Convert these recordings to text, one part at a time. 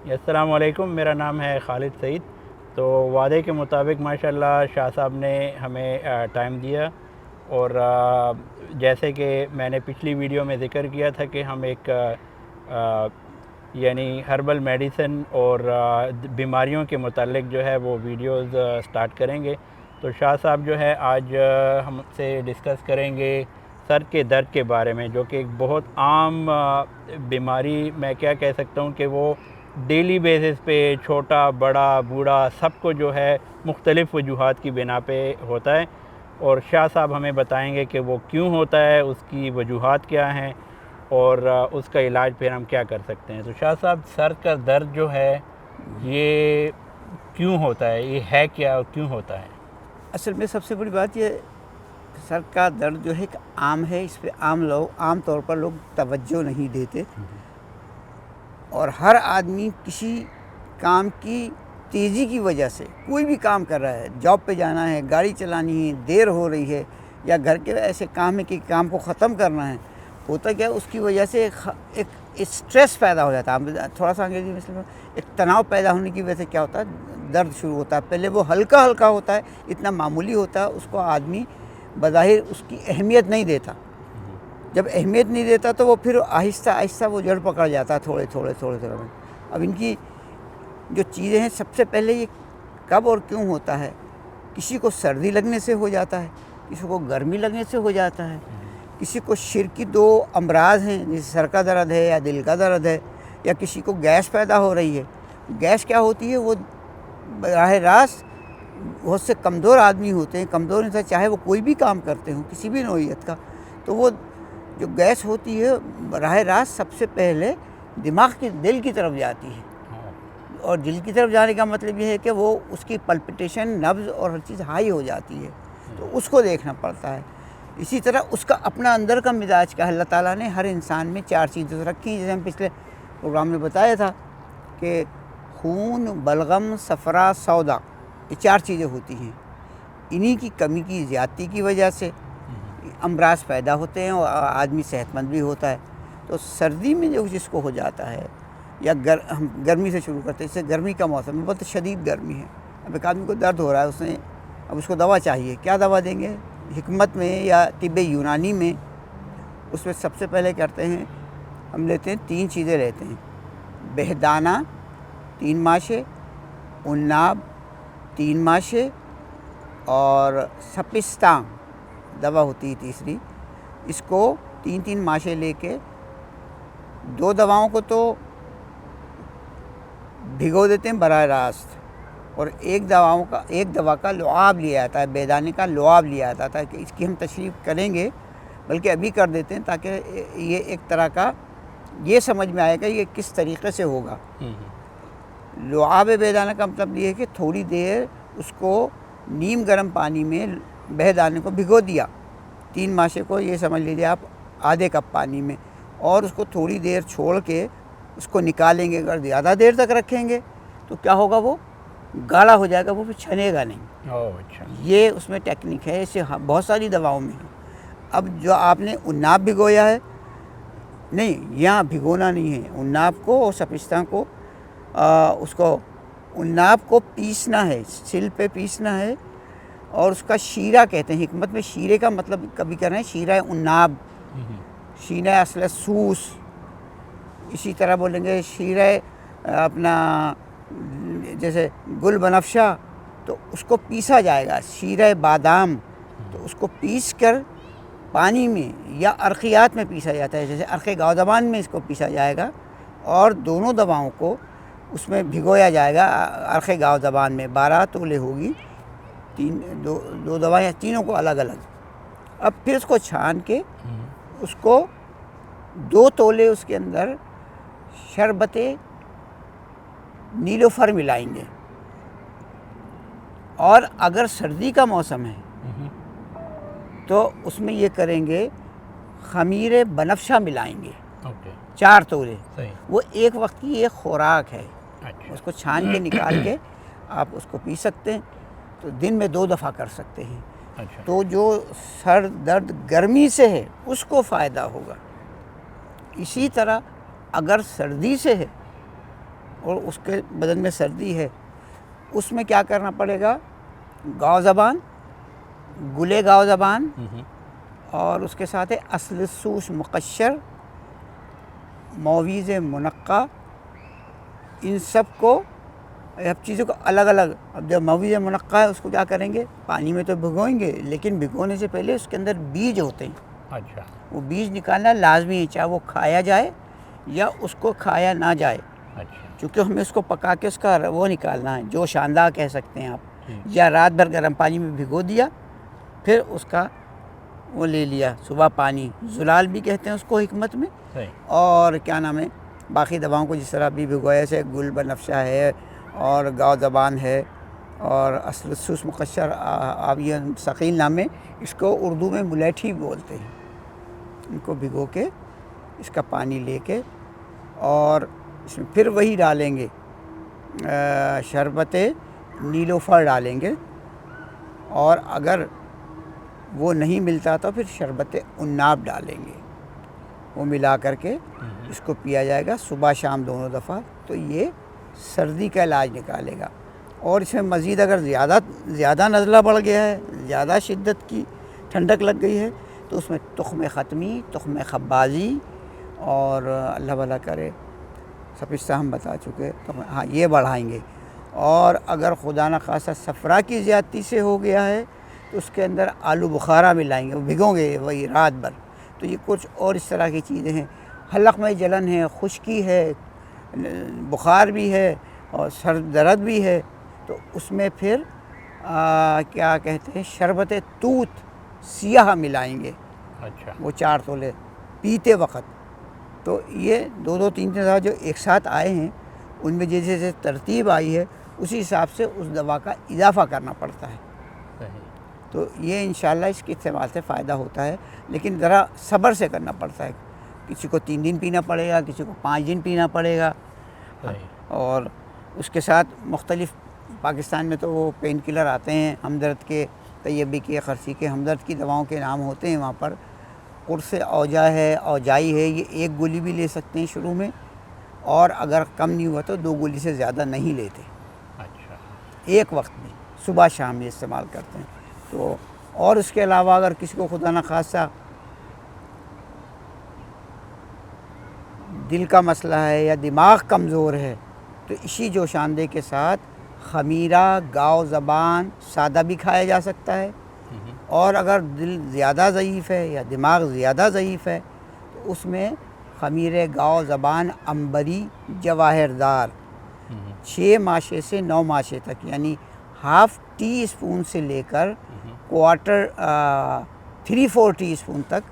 السلام علیکم، میرا نام ہے خالد سعید۔ تو وعدے کے مطابق ماشاءاللہ شاہ صاحب نے ہمیں ٹائم دیا، اور جیسے کہ میں نے پچھلی ویڈیو میں ذکر کیا تھا کہ ہم ایک یعنی ہربل میڈیسن اور بیماریوں کے متعلق جو ہے وہ ویڈیوز سٹارٹ کریں گے۔ تو شاہ صاحب جو ہے آج ہم سے ڈسکس کریں گے سر کے درد کے بارے میں، جو کہ ایک بہت عام بیماری میں کیا کہہ سکتا ہوں کہ وہ ڈیلی بیسس پہ چھوٹا بڑا بوڑھا سب کو جو ہے مختلف وجوہات کی بنا پہ ہوتا ہے، اور شاہ صاحب ہمیں بتائیں گے کہ وہ کیوں ہوتا ہے، اس کی وجوہات کیا ہیں، اور اس کا علاج پھر ہم کیا کر سکتے ہیں۔ تو شاہ صاحب، سر کا درد جو ہے یہ کیوں ہوتا ہے، یہ ہے کیا اور کیوں ہوتا ہے؟ اصل میں سب سے بڑی بات یہ سر کا درد جو ہے کہ عام ہے، اس پہ عام طور پر لوگ توجہ نہیں دیتے، اور ہر آدمی کسی کام کی تیزی کی وجہ سے کوئی بھی کام کر رہا ہے، جاب پہ جانا ہے، گاڑی چلانی ہے، دیر ہو رہی ہے، یا گھر کے ایسے کام ہے کہ کام کو ختم کرنا ہے، ہوتا کیا اس کی وجہ سے ایک اسٹریس پیدا ہو جاتا ہے، تھوڑا سا انگریزی میں ایک تناؤ پیدا ہونے کی وجہ سے کیا ہوتا ہے، درد شروع ہوتا ہے۔ پہلے وہ ہلکا ہلکا ہوتا ہے، اتنا معمولی ہوتا ہے، اس کو آدمی بظاہر اس کی اہمیت نہیں دیتا۔ جب اہمیت نہیں دیتا تو وہ پھر آہستہ آہستہ وہ جڑ پکڑ جاتا ہے تھوڑے میں۔ اب ان کی جو چیزیں ہیں، سب سے پہلے یہ کب اور کیوں ہوتا ہے؟ کسی کو سردی لگنے سے ہو جاتا ہے، کسی کو گرمی لگنے سے ہو جاتا ہے، کسی کو شرکی دو امراض ہیں جیسے سر کا درد ہے یا دل کا درد ہے، یا کسی کو گیس پیدا ہو رہی ہے۔ گیس کیا ہوتی ہے؟ وہ براہ راست بہت سے کمزور آدمی ہوتے ہیں، کمزور انسان چاہے وہ کوئی بھی کام کرتے ہوں کسی بھی نوعیت کا، تو وہ جو گیس ہوتی ہے براہ راست سب سے پہلے دل کی طرف جاتی ہے، اور دل کی طرف جانے کا مطلب یہ ہے کہ وہ اس کی پلپٹیشن، نبض اور ہر چیز ہائی ہو جاتی ہے، تو اس کو دیکھنا پڑتا ہے۔ اسی طرح اس کا اپنا اندر کا مزاج کا، اللہ تعالیٰ نے ہر انسان میں 4 چیزیں رکھی ہیں، جیسے ہم پچھلے پروگرام میں بتایا تھا کہ خون، بلغم، صفرا، سودا، یہ 4 چیزیں ہوتی ہیں۔ انہی کی کمی کی زیادتی کی وجہ سے امراض پیدا ہوتے ہیں اور آدمی صحت مند بھی ہوتا ہے۔ تو سردی میں جو جس کو ہو جاتا ہے، یا ہم گرمی سے شروع کرتے ہیں، جیسے گرمی کا موسم ہے، بہت شدید گرمی ہے، اب ایک آدمی کو درد ہو رہا ہے، اب اس کو دوا چاہیے، کیا دوا دیں گے؟ حکمت میں یا طب یونانی میں اس میں سب سے پہلے کرتے ہیں، ہم لیتے ہیں 3 چیزیں لیتے ہیں: بہدانہ 3 ماشے، عناب 3 ماشے، اور سپستان دوا ہوتی ہے تیسری۔ اس کو 3 ماشے لے کے 2 دواؤں کو تو بھگو دیتے ہیں براہ راست، اور ایک دوا کا لعاب لیا جاتا ہے، بہدانے کا لعاب لیا جاتا ہے، کہ اس کی ہم تشریح کریں گے، بلکہ ابھی کر دیتے ہیں تاکہ یہ ایک طرح کا یہ سمجھ میں آئے گا یہ کس طریقے سے ہوگا۔ لعاب بہدانہ کا مطلب یہ ہے کہ تھوڑی دیر اس کو نیم گرم پانی میں بہدانے کو بھگو دیا، 3 ماشے کو یہ سمجھ لیجیے آپ آدھے کپ پانی میں، اور اس کو تھوڑی دیر چھوڑ کے اس کو نکالیں گے۔ اگر زیادہ دیر تک رکھیں گے تو کیا ہوگا؟ وہ گاڑھا ہو جائے گا، وہ پھر چھنے گا نہیں۔ اچھا، یہ اس میں ٹیکنیک ہے، اسے بہت ساری دواؤں میں ہے۔ اب جو آپ نے عناب بھگویا ہے، نہیں، یہاں بھگونا نہیں ہے عناب کو اور سپستان کو، اس کو عناب کو پیسنا ہے، سل پہ پیسنا ہے، اور اس کا شیرہ کہتے ہیں، حکمت میں شیرے کا مطلب کبھی کر رہے ہیں شیرہ عناب، شیرہ اصل سوس، اسی طرح بولیں گے شیرہ اپنا جیسے گل بنفشہ، تو اس کو پیسا جائے گا، شیرہ بادام، تو اس کو پیس کر پانی میں یا عرقیات میں پیسا جاتا ہے، جیسے عرق گاؤدبان میں اس کو پیسا جائے گا، اور دونوں دواؤں کو اس میں بھگویا جائے گا عرق گاؤدبان میں، 12 تولے ہوگی، 2 دوائیں، تینوں کو الگ الگ۔ اب پھر اس کو چھان کے اس کو 2 تولے اس کے اندر شربت نیلوفر ملائیں گے، اور اگر سردی کا موسم ہے تو اس میں یہ کریں گے خمیر بنفشہ ملائیں گے، 4 تولے۔ وہ ایک وقت کی ایک خوراک ہے، اس کو چھان کے نکال کے آپ اس کو پی سکتے ہیں، تو دن میں 2 دفعہ کر سکتے ہیں۔ تو جو سر درد گرمی سے ہے اس کو فائدہ ہوگا۔ اسی طرح اگر سردی سے ہے اور اس کے بدن میں سردی ہے، اس میں کیا کرنا پڑے گا؟ گاؤ زبان، گلے گاؤ زبان، اور اس کے ساتھ ہے اصل سوس مقشر، مویز منقع، ان سب کو چیزوں کو الگ الگ. اب جب مویز منقع ہے اس کو کیا کریں گے؟ پانی میں تو بھگوئیں گے، لیکن بھگونے سے پہلے اس کے اندر بیج ہوتے ہیں. اچھا. وہ بیج نکالنا لازمی ہے، چاہے وہ کھایا جائے یا اس کو کھایا نہ جائے. اچھا. چونکہ ہمیں اس کو پکا کے اس کا وہ نکالنا ہے، جو شاندار کہہ سکتے ہیں آپ، یا رات بھر گرم پانی میں بھگو دیا، پھر اس کا وہ لے لیا صبح پانی. زلال بھی کہتے ہیں اس کو حکمت میں. اور کیا نام ہے، باقی دواؤں کو جس طرح بھی بھگویا، سے گل بنفشہ ہے اور گاؤ زبان ہے اور اصل سوس مقشر آویہ ثقیل نام ہے، اس کو اردو میں ملیٹھی بولتے ہیں. ان کو بھگو کے اس کا پانی لے کے اور اس میں پھر وہی ڈالیں گے، شربت نیلوفر ڈالیں گے، اور اگر وہ نہیں ملتا تو پھر شربت عناب ڈالیں گے. وہ ملا کر کے اس کو پیا جائے گا صبح شام دونوں دفعہ. تو یہ سردی کا علاج نکالے گا. اور اس میں مزید اگر زیادہ نزلہ بڑھ گیا ہے، زیادہ شدت کی ٹھنڈک لگ گئی ہے، تو اس میں تخم ختمی، تخم خبازی، اور اللہ بھلا کرے سپستہ ہم بتا چکے، ہاں یہ بڑھائیں گے. اور اگر خدا نخواستہ صفرا کی زیادتی سے ہو گیا ہے تو اس کے اندر آلو بخارا ملائیں گے، وہ بھگوں گے وہی رات بھر. تو یہ کچھ اور اس طرح کی چیزیں ہیں. حلق میں جلن ہے، خشکی ہے، بخار بھی ہے اور سر درد بھی ہے، تو اس میں پھر کیا کہتے ہیں، شربت توت سیاہ ملائیں گے. اچھا. وہ 4 تولے پیتے وقت. تو یہ 2-3 دفعہ جو ایک ساتھ آئے ہیں، ان میں جیسے جیسے ترتیب آئی ہے اسی حساب سے اس دوا کا اضافہ کرنا پڑتا ہے. تو یہ انشاءاللہ اس کے استعمال سے فائدہ ہوتا ہے، لیکن ذرا صبر سے کرنا پڑتا ہے. کسی کو 3 دن پینا پڑے گا، کسی کو 5 دن پینا پڑے گا. اور اس کے ساتھ مختلف پاکستان میں تو وہ پین کلر آتے ہیں، ہمدرد کے، طیبی کے، خرسی کے، ہمدرد کی دواؤں کے نام ہوتے ہیں وہاں پر. قرص اوجا ہے، اوجائی ہے، یہ 1 گولی بھی لے سکتے ہیں شروع میں، اور اگر کم نہیں ہوا تو 2 گولی سے زیادہ نہیں لیتے. اچھا. ایک وقت میں صبح شام یہ استعمال کرتے ہیں. تو اور اس کے علاوہ اگر کسی کو خدا نخواستہ دل کا مسئلہ ہے یا دماغ کمزور ہے، تو اسی جوشاندے کے ساتھ خمیرہ، گاؤ زبان سادہ بھی کھایا جا سکتا ہے. اور اگر دل زیادہ ضعیف ہے یا دماغ زیادہ ضعیف ہے تو اس میں خمیرے، گاؤ زبان، عنبری، جواہر دار 6 ماشے سے 9 ماشے تک، یعنی ½ ٹی اسپون سے لے کر 3/4 ٹی اسپون تک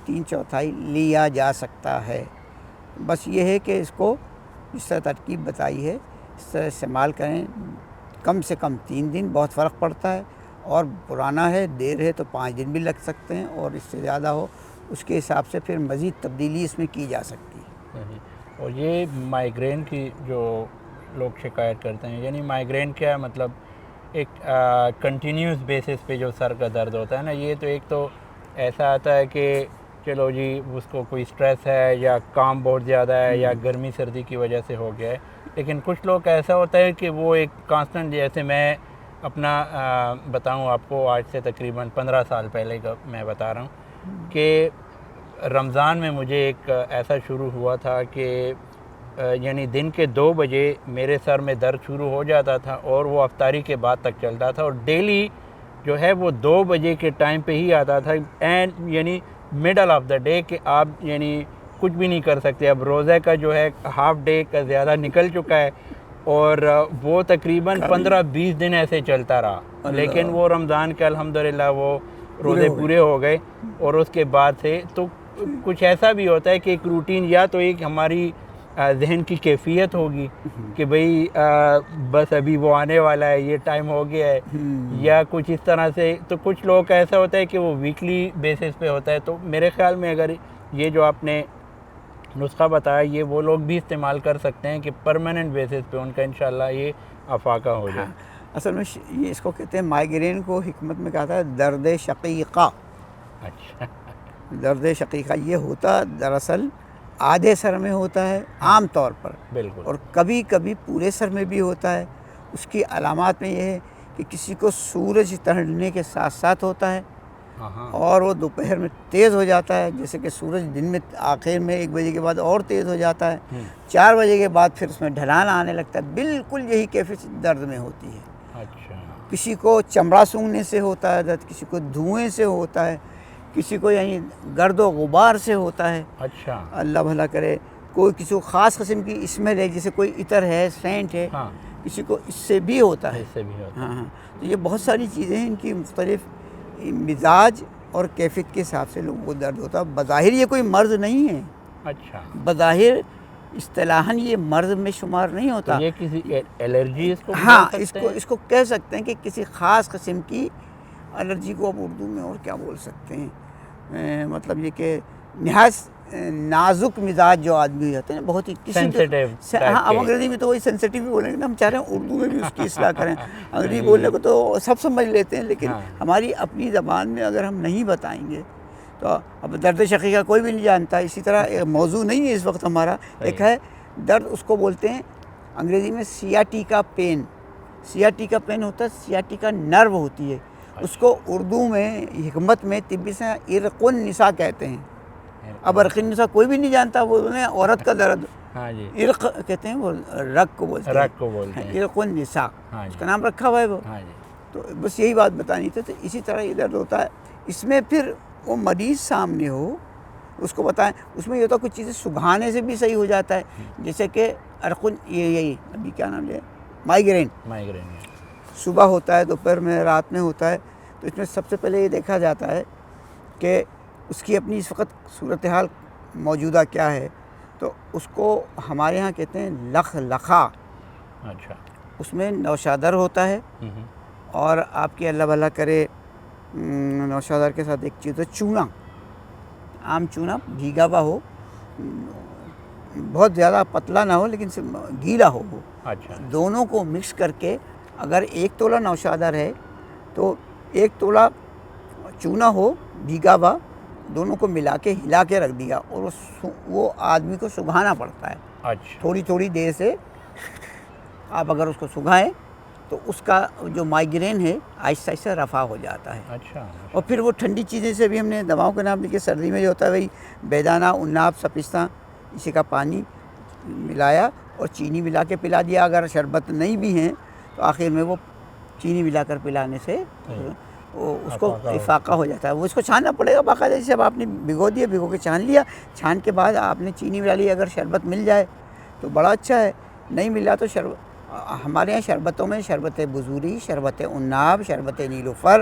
3/4 لیا جا سکتا ہے. بس یہ ہے کہ اس کو جس طرح ترکیب بتائی ہے اس طرح استعمال کریں. کم سے کم 3 دن، بہت فرق پڑتا ہے. اور پرانا ہے، دیر ہے تو 5 دن بھی لگ سکتے ہیں، اور اس سے زیادہ ہو اس کے حساب سے پھر مزید تبدیلی اس میں کی جا سکتی ہے. اور یہ مائیگرین کی جو لوگ شکایت کرتے ہیں، یعنی مائیگرین کیا مطلب ایک کنٹینیوس بیسس پہ جو سر کا درد ہوتا ہے نا، یہ تو ایک تو ایسا آتا ہے کہ چلو جی اس کو کوئی سٹریس ہے یا کام بہت زیادہ ہے یا گرمی سردی کی وجہ سے ہو گیا ہے. لیکن کچھ لوگ ایسا ہوتا ہے کہ وہ ایک کانسٹنٹ، جیسے میں اپنا بتاؤں آپ کو، آج سے تقریباً 15 سال پہلے کا میں بتا رہا ہوں کہ رمضان میں مجھے ایک ایسا شروع ہوا تھا کہ یعنی دن کے 2 بجے میرے سر میں درد شروع ہو جاتا تھا اور وہ افطاری کے بعد تک چلتا تھا، اور ڈیلی جو ہے وہ 2 بجے کے ٹائم پہ ہی آتا تھا، اینڈ یعنی مڈل آف دا ڈے کہ آپ یعنی کچھ بھی نہیں کر سکتے. اب روزے کا جو ہے ½ ڈے کا زیادہ نکل چکا ہے، اور وہ تقریباً 15-20 دن ایسے چلتا رہا. لیکن وہ رمضان کے الحمدللہ وہ روزے پورے ہو گئے. اور اس کے بعد سے تو کچھ ایسا بھی ہوتا ہے کہ ایک روٹین، یا تو ایک ہماری ذہن کی کیفیت ہوگی کہ بھئی بس ابھی وہ آنے والا ہے، یہ ٹائم ہو گیا ہے، یا کچھ اس طرح سے. تو کچھ لوگ کا ایسا ہوتا ہے کہ وہ ویکلی بیسس پہ ہوتا ہے. تو میرے خیال میں اگر یہ جو آپ نے نسخہ بتایا، یہ وہ لوگ بھی استعمال کر سکتے ہیں کہ پرماننٹ بیسس پہ ان کا انشاءاللہ یہ افاقہ ہو جائے. اصل میں یہ اس کو کہتے ہیں مائیگرین کو حکمت میں کہا تھا درد شقیقہ. اچھا. درد شقیقہ یہ ہوتا دراصل آدھے سر میں ہوتا ہے عام طور پر، بالکل، اور کبھی کبھی پورے سر میں بھی ہوتا ہے۔ اس کی علامات میں یہ ہے کہ کسی کو سورج ڈھلنے کے ساتھ ساتھ ہوتا ہے، ہاں، اور وہ دوپہر میں تیز ہو جاتا ہے، جیسے کہ سورج دن میں آخر میں 1 بجے کے بعد اور تیز ہو جاتا ہے، 4 بجے کے بعد پھر اس میں ڈھلان آنے لگتا ہے۔ بالکل یہی کیفیت درد میں ہوتی ہے۔ اچھا، کسی کو چمڑا سونگھنے سے ہوتا ہے درد، کسی کو دھوئیں سے ہوتا ہے، کسی کو یعنی گرد و غبار سے ہوتا ہے، اچھا، اللہ بھلا کرے۔ کوئی کسی کو خاص قسم کی اسمیل ہے، جیسے کوئی عطر ہے، سینٹ ہے، ہاں، کسی کو اس سے بھی ہوتا ہے۔ اس سے بھی ہوتا ہے۔ ہاں ہاں، تو یہ بہت ساری چیزیں ہیں، ان کی مختلف مزاج اور کیفیت کے حساب سے لوگوں کو درد ہوتا ہے۔ بظاہر یہ کوئی مرض نہیں ہے، اچھا، بظاہر اصطلاحاً یہ مرض میں شمار نہیں ہوتا۔ تو یہ کسی الرجی اس کو ہاں، بول سکتے ہیں؟ اس کو کہہ سکتے ہیں کہ کسی خاص قسم کی الرجی کو اب اردو میں اور کیا بول سکتے ہیں، مطلب یہ کہ نہایت نازک مزاج جو آدمی ہوتے ہیں، بہت ہی Sensitive ہاں، اب type کے۔ انگریزی میں تو وہی سینسیٹیو بھی بولیں گے نا، ہم چاہ رہے ہیں اردو میں بھی اس کی اصلاح کریں۔ انگریزی بولنے کو تو سب سمجھ لیتے ہیں، لیکن ہاں، ہماری اپنی زبان میں اگر ہم نہیں بتائیں گے تو اب درد شقیقہ کوئی بھی نہیں جانتا۔ اسی طرح ایک موضوع نہیں ہے اس وقت ہمارا، ایک ہے درد، اس کو بولتے ہیں انگریزی میں سیاٹیکا پین۔ سیاٹیکا پین ہوتا ہے، سیاٹیکا نرو ہوتی ہے، اس کو اردو میں حکمت میں طبی سے عرق النساء کہتے ہیں۔ اب عرق النساء کوئی بھی نہیں جانتا، وہ عورت کا درد، ہاں جی، عرق کہتے ہیں، وہ رگ کو بولتے ہیں، رگ کو بولتے ہیں۔ عرق النساء، ہاں اس جی، کا نام رکھا ہوا ہے وہ۔ ہاں جی، تو بس یہی بات بتانی تھی۔ تو اسی طرح یہ درد ہوتا ہے، اس میں پھر وہ مریض سامنے ہو، اس کو بتائیں، اس میں یہ ہوتا ہے کچھ چیزیں سگھانے سے بھی صحیح ہو جاتا ہے، جیسے کہ یہی ابھی کیا نام لیا، مائیگرین، مائیگرین، صبح ہوتا ہے، دوپہر میں، رات میں ہوتا ہے۔ تو اس میں سب سے پہلے یہ دیکھا جاتا ہے کہ اس کی اپنی اس وقت صورتحال موجودہ کیا ہے۔ تو اس کو ہمارے ہاں کہتے ہیں لخ لخا۔ اچھا، اس میں نوشادر ہوتا ہے، اور آپ کی اللہ بھلا کرے نوشادر کے ساتھ ایک چیز ہے چونا، عام چونا بھیگا ہوا ہو، بہت زیادہ پتلا نہ ہو لیکن گیلا ہو وہ، اچھا، دونوں کو مکس کر کے، اگر 1 تولہ نوشادر ہے تو 1 تولہ چونا ہو بھیگا ہوا، دونوں کو ملا کے ہلا کے رکھ دیا، اور وہ آدمی کو سگھانا پڑتا ہے اچھا، تھوڑی تھوڑی دیر سے۔ آپ اگر اس کو سگھائیں تو اس کا جو مائیگرین ہے آہستہ آہستہ رفع ہو جاتا ہے۔ اچھا، اور پھر وہ ٹھنڈی چیزیں سے بھی ہم نے دواؤں کے نام لکھے، سردی میں جو ہوتا ہے وہی بیدانہ، عناب، سپستہ، اسی کا پانی ملایا اور چینی ملا کے پلا دیا۔ اگر شربت نہیں بھی ہیں تو آخر میں وہ چینی ملا کر پلانے سے وہ اس کو افاقہ ہو جاتا ہے۔ وہ اس کو چھاننا پڑے گا باقاعدہ، جیسے اب آپ نے بھگو دیا، بھگو کے چھان لیا، چھان کے بعد آپ نے چینی ملا لی، اگر شربت مل جائے تو بڑا اچھا ہے، نہیں ملا تو ہمارے یہاں شربتوں میں شربت بزوری، شربت عناب، شربت نیلوفر،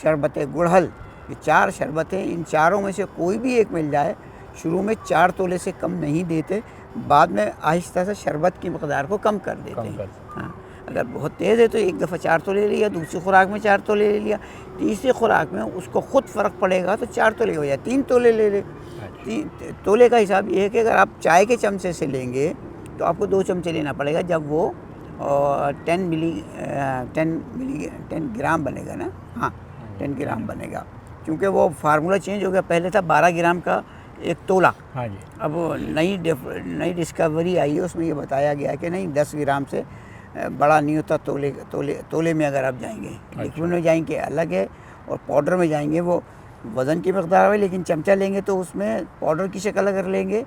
شربت گڑہل، یہ 4 شربتیں، ان چاروں میں سے کوئی بھی ایک مل جائے۔ شروع میں 4 تولے سے کم نہیں دیتے، بعد میں آہستہ سے شربت کی مقدار کو کم کر دیتے ہیں۔ ہاں، اگر بہت تیز ہے تو ایک دفعہ 4 تولے لے لیا، دوسری خوراک میں 4 تولے لے لیا، تیسری خوراک میں اس کو خود فرق پڑے گا تو 4 تولے ہو جائے، 3 تولے لے لے۔ تولے کا حساب یہ ہے کہ اگر آپ چائے کے چمچے سے لیں گے تو آپ کو 2 چمچے لینا پڑے گا، جب وہ 10 گرام بنے گا نا، ہاں 10 گرام بنے گا، کیونکہ وہ فارمولہ چینج ہو گیا، پہلے تھا 12 گرام کا 1 تولہ، ہاں جی، اب نئی ڈسکوری آئی ہے، اس میں یہ بتایا گیا کہ نہیں 10 گرام سے بڑا نہیں ہوتا تولے میں اگر آپ جائیں گے، لیکوڈ میں جائیں گے الگ ہے، اور پاؤڈر میں جائیں گے وہ وزن کی مقدار ہے، لیکن چمچہ لیں گے تو اس میں پاؤڈر کی شکل اگر لیں گے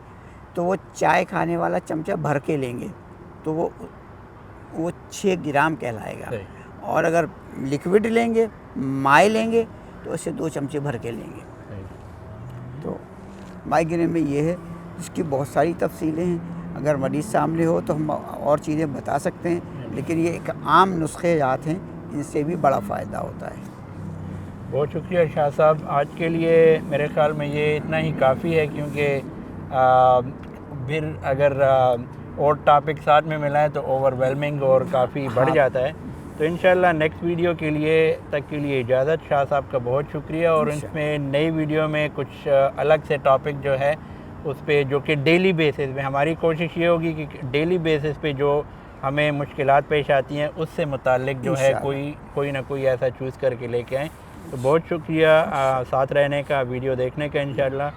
تو وہ چائے کھانے والا چمچہ بھر کے لیں گے تو وہ 6 گرام کہلائے گا، اور اگر لکوڈ لیں گے، مائع لیں گے تو اسے 2 چمچے بھر کے لیں گے۔ تو مائیگرین میں یہ ہے، اس کی بہت ساری تفصیلیں ہیں، اگر مریض سامنے ہو تو ہم اور چیزیں بتا سکتے ہیں، لیکن یہ ایک عام نسخے جات ہیں، ان سے بھی بڑا فائدہ ہوتا ہے۔ بہت شکریہ شاہ صاحب، آج کے لیے میرے خیال میں یہ اتنا ہی کافی ہے، کیونکہ پھر اگر اور ٹاپک ساتھ میں ملائیں تو اوور ویلمنگ اور کافی بڑھ جاتا ہے۔ تو انشاءاللہ نیکسٹ ویڈیو کے لیے اجازت، شاہ صاحب کا بہت شکریہ، اور اس میں نئی ویڈیو میں کچھ الگ سے ٹاپک جو ہے اس پہ، جو کہ ڈیلی بیسس پہ، ہماری کوشش یہ ہوگی کہ ڈیلی بیسس پہ جو ہمیں مشکلات پیش آتی ہیں اس سے متعلق جو ہے کوئی نہ کوئی ایسا چوز کر کے لے کے آئیں۔ تو بہت شکریہ ساتھ رہنے کا، ویڈیو دیکھنے کا انشاءاللہ۔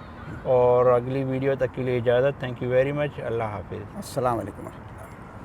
اور اگلی ویڈیو تک کے لیے اجازت. Thank you very much. اللہ حافظ. السلام علیکم.